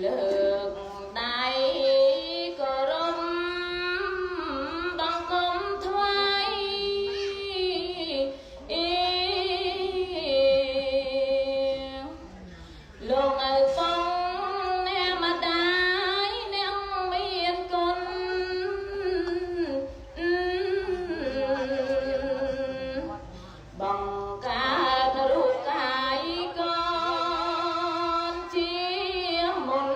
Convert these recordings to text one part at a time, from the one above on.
លើកដៃគោរពបង្គំថ្វាយលោកឪពុកអ្នកម្ដាយអ្នកមានគុណបង្កើតរូបកាយកូនជាមុន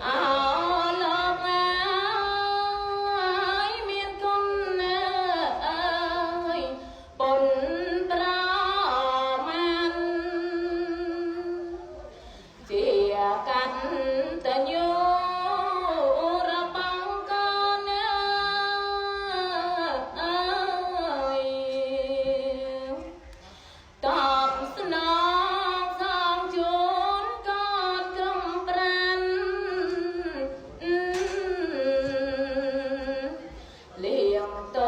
អោលោកអើយមានគុណអើយពុនប្រមាណជាកតញ្ញូរបស់កូនអើយតបស្នងសងជូនកូនក្រុមប្រានលៀងត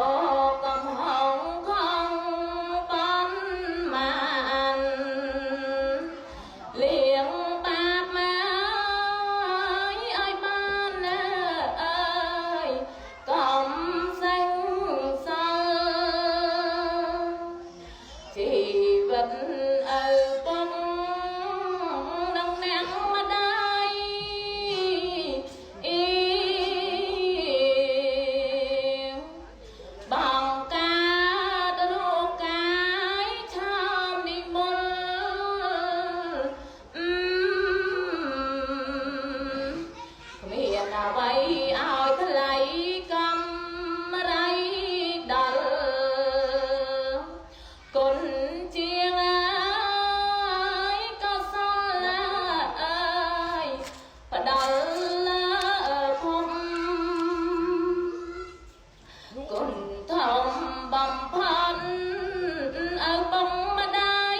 កំហងខំប៉ុនមានលៀងបាបមកឲ្យបានអើយកុំសេងសល់ជីវិតឪពុកនឹងអ្នកម្ដាយបង្កើតរូបកាយឆោមនិមន្តគ្មានអ្វីឲ្យថ្លៃកំរៃដល់គុណជាងអើយកុសលអើយផ្ដល់ភពគុណធំបំផុតឪពុកម្ដាយ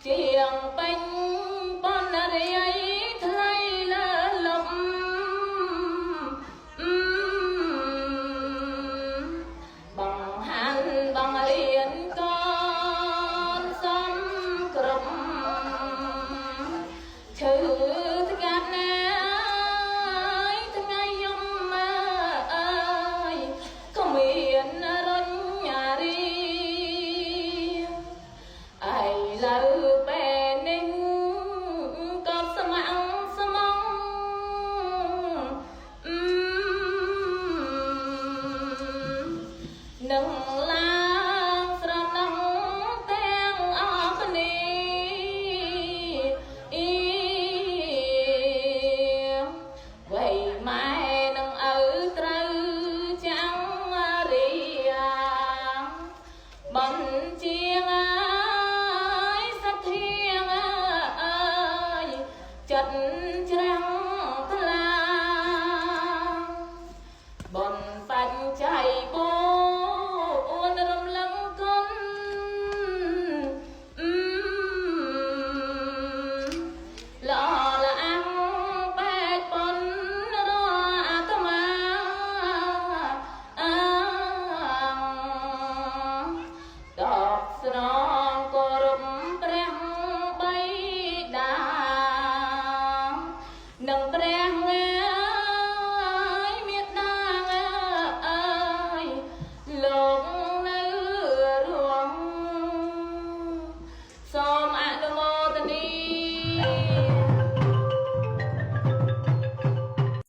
ជាងពេញបណ្ណារាយថ្លៃលើលំបង្ហាញបង្រៀនកូនសំគ្រប់ឈឺស្កាត់ណាយថ្ងៃយំអើយក៏មានរញរីឯលើពេលនេះក៏ស្ម័គ្រស្មងនឹងឡើងស្រណោះទាំងអស់គ្នាវ័យម៉ែនឹងឪត្រូវចាំងរៀងបញ្ជាងអើយសទ្ធាអើយចិត្ត